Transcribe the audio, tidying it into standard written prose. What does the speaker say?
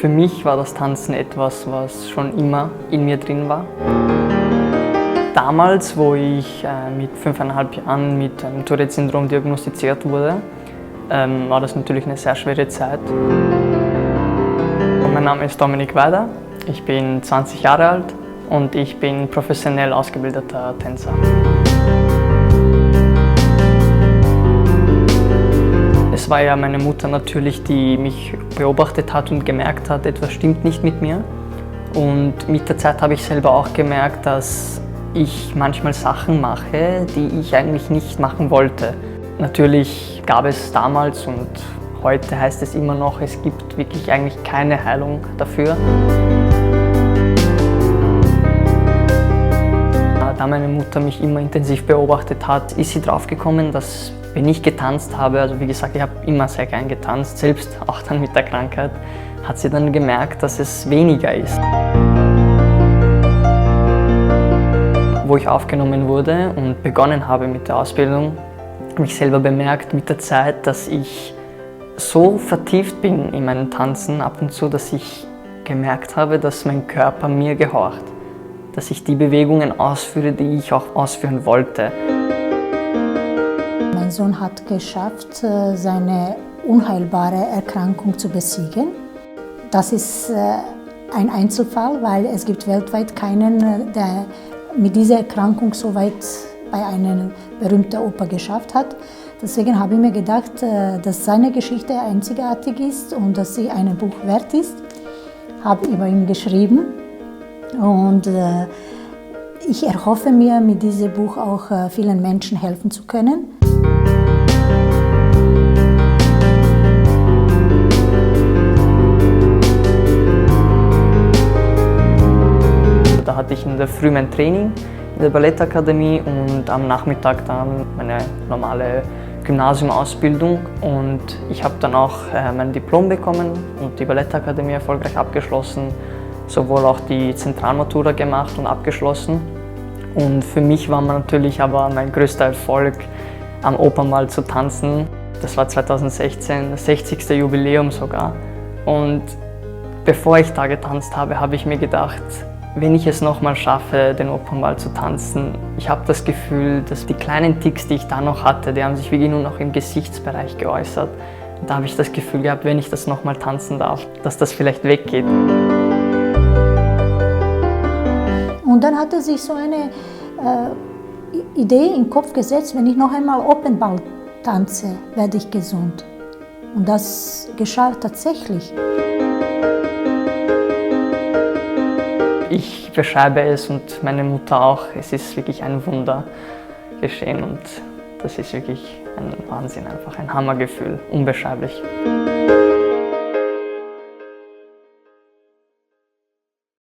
Für mich war das Tanzen etwas, was schon immer in mir drin war. Damals, wo ich mit 5,5 Jahren mit Tourette-Syndrom diagnostiziert wurde, war das natürlich eine sehr schwere Zeit. Mein Name ist Dominik Weider, ich bin 20 Jahre alt und ich bin professionell ausgebildeter Tänzer. Es war ja meine Mutter natürlich, die mich beobachtet hat und gemerkt hat, etwas stimmt nicht mit mir. Und mit der Zeit habe ich selber auch gemerkt, dass ich manchmal Sachen mache, die ich eigentlich nicht machen wollte. Natürlich gab es damals und heute heißt es immer noch, es gibt wirklich eigentlich keine Heilung dafür. Da meine Mutter mich immer intensiv beobachtet hat, ist sie drauf gekommen, dass wenn ich getanzt habe, also wie gesagt, ich habe immer sehr gern getanzt, selbst auch dann mit der Krankheit, hat sie dann gemerkt, dass es weniger ist. Wo ich aufgenommen wurde und begonnen habe mit der Ausbildung, habe ich selber bemerkt mit der Zeit, dass ich so vertieft bin in meinem Tanzen ab und zu, dass ich gemerkt habe, dass mein Körper mir gehorcht, dass ich die Bewegungen ausführe, die ich auch ausführen wollte. Mein Sohn hat geschafft, seine unheilbare Erkrankung zu besiegen. Das ist ein Einzelfall, weil es gibt weltweit keinen, der mit dieser Erkrankung so weit bei einer berühmten Oper geschafft hat. Deswegen habe ich mir gedacht, dass seine Geschichte einzigartig ist und dass sie ein Buch wert ist. Habe über ihn geschrieben und ich erhoffe mir, mit diesem Buch auch vielen Menschen helfen zu können. Da hatte ich in der Früh mein Training in der Ballettakademie und am Nachmittag dann meine normale Gymnasiumausbildung. Und ich habe dann auch mein Diplom bekommen und die Ballettakademie erfolgreich abgeschlossen, sowohl auch die Zentralmatura gemacht und abgeschlossen. Und für mich war natürlich aber mein größter Erfolg, am Opernball zu tanzen. Das war 2016, das 60. Jubiläum sogar. Und bevor ich da getanzt habe, habe ich mir gedacht, wenn ich es nochmal schaffe, den Opernball zu tanzen, ich habe das Gefühl, dass die kleinen Ticks, die ich da noch hatte, die haben sich wirklich nur noch im Gesichtsbereich geäußert. Und da habe ich das Gefühl gehabt, wenn ich das nochmal tanzen darf, dass das vielleicht weggeht. Und dann hat er sich so eine Idee in den Kopf gesetzt, wenn ich noch einmal Opernball tanze, werde ich gesund. Und das geschah tatsächlich. Ich beschreibe es und meine Mutter auch, es ist wirklich ein Wunder geschehen und das ist wirklich ein Wahnsinn, einfach ein Hammergefühl, unbeschreiblich.